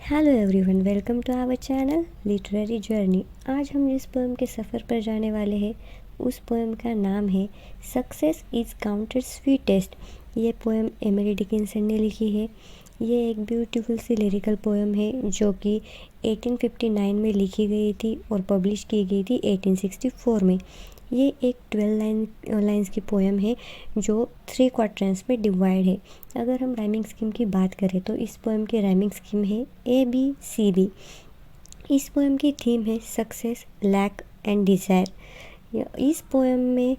Hello everyone, welcome to our channel literary journey. आज हम जिस पोएम के सफ़र पर जाने वाले हैं उस पोएम का नाम है सक्सेस इज़ काउंटेड स्वीटेस्ट। ये पोएम एमिली डिकिंसन ने लिखी है। ये एक ब्यूटीफुल सी लिरिकल पोएम है जो कि 1859 में लिखी गई थी और पब्लिश की गई थी 1864 में। ये एक 12 लाइन्स की पोएम है जो 3 क्वार्टर्स में डिवाइड है। अगर हम राइमिंग स्कीम की बात करें तो इस पोएम की राइमिंग स्कीम है ABCD। इस पोएम की थीम है सक्सेस, लैक एंड डिज़ायर। इस पोएम में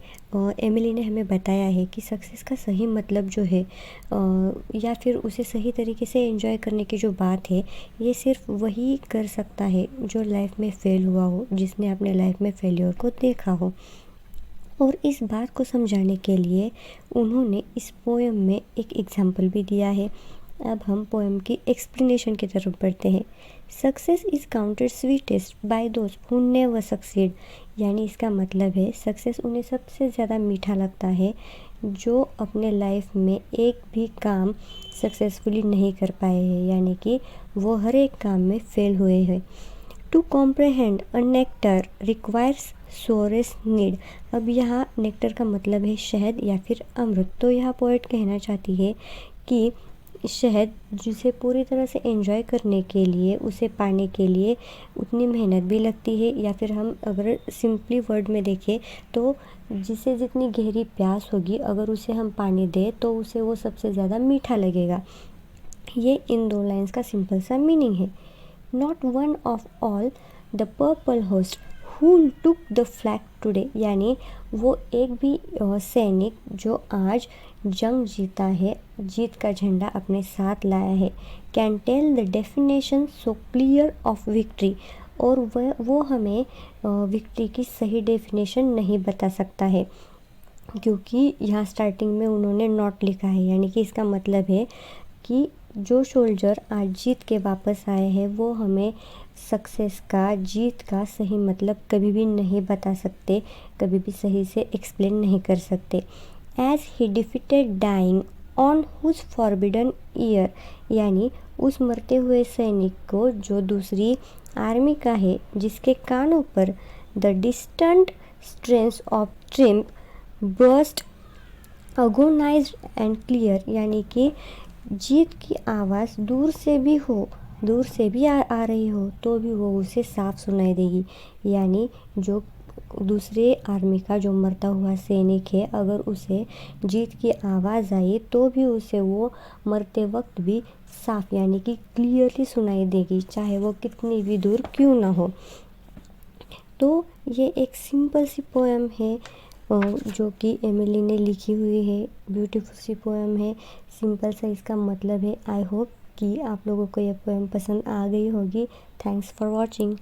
एमिली ने हमें बताया है कि सक्सेस का सही मतलब जो है या फिर उसे सही तरीके से एंजॉय करने की जो बात है, ये सिर्फ वही कर सकता है जो लाइफ में फेल हुआ हो, जिसने अपने लाइफ में फेलियर को देखा हो। और इस बात को समझाने के लिए उन्होंने इस पोएम में एक एग्जाम्पल भी दिया है। अब हम पोएम की एक्सप्लेनेशन की तरफ बढ़ते हैं। Success is counted sweetest by those who never succeed. यानी इसका मतलब है सक्सेस उन्हें सबसे ज़्यादा मीठा लगता है जो अपने लाइफ में एक भी काम सक्सेसफुली नहीं कर पाए हैं, यानी कि वो हर एक काम में फेल हुए हैं। To comprehend a nectar requires sorest need. अब यहाँ नेक्टर का मतलब है शहद या फिर अमृत। तो यहाँ पोएट कहना चाहती है कि शहद जिसे पूरी तरह से एंजॉय करने के लिए, उसे पाने के लिए उतनी मेहनत भी लगती है, या फिर हम अगर सिंपली वर्ड में देखें तो जिसे जितनी गहरी प्यास होगी अगर उसे हम पानी दें तो उसे वो सबसे ज़्यादा मीठा लगेगा। ये इन 2 लाइन्स का सिंपल सा मीनिंग है। Not one of all the purple host who took the flag today. यानी वो एक भी सैनिक जो आज जंग जीता है, जीत का झंडा अपने साथ लाया है, can tell the definition so clear of victory. और वो हमें विक्ट्री की सही डेफिनेशन नहीं बता सकता है, क्योंकि यहाँ स्टार्टिंग में उन्होंने नॉट लिखा है। यानी कि इसका मतलब है कि जो सोल्जर आज जीत के वापस आए हैं वो हमें सक्सेस का, जीत का सही मतलब कभी भी नहीं बता सकते, कभी भी सही से एक्सप्लेन नहीं कर सकते। As he defeated dying on whose forbidden ear. यानी उस मरते हुए सैनिक को जो दूसरी आर्मी का है, जिसके कानों पर the distant strains of triumph burst agonized and clear. यानी कि जीत की आवाज़ दूर से भी आ रही हो तो भी वो उसे साफ सुनाई देगी। यानी जो दूसरे आर्मी का जो मरता हुआ सैनिक है, अगर उसे जीत की आवाज़ आई तो भी उसे वो मरते वक्त भी साफ यानी कि क्लियरली सुनाई देगी, चाहे वो कितनी भी दूर क्यों ना हो। तो ये एक सिंपल सी पोएम है जो कि एमिली ने लिखी हुई है। ब्यूटीफुल सी पोएम है, सिंपल सा इसका मतलब है। आई होप कि आप लोगों को ये पोएम पसंद आ गई होगी। Thanks for watching.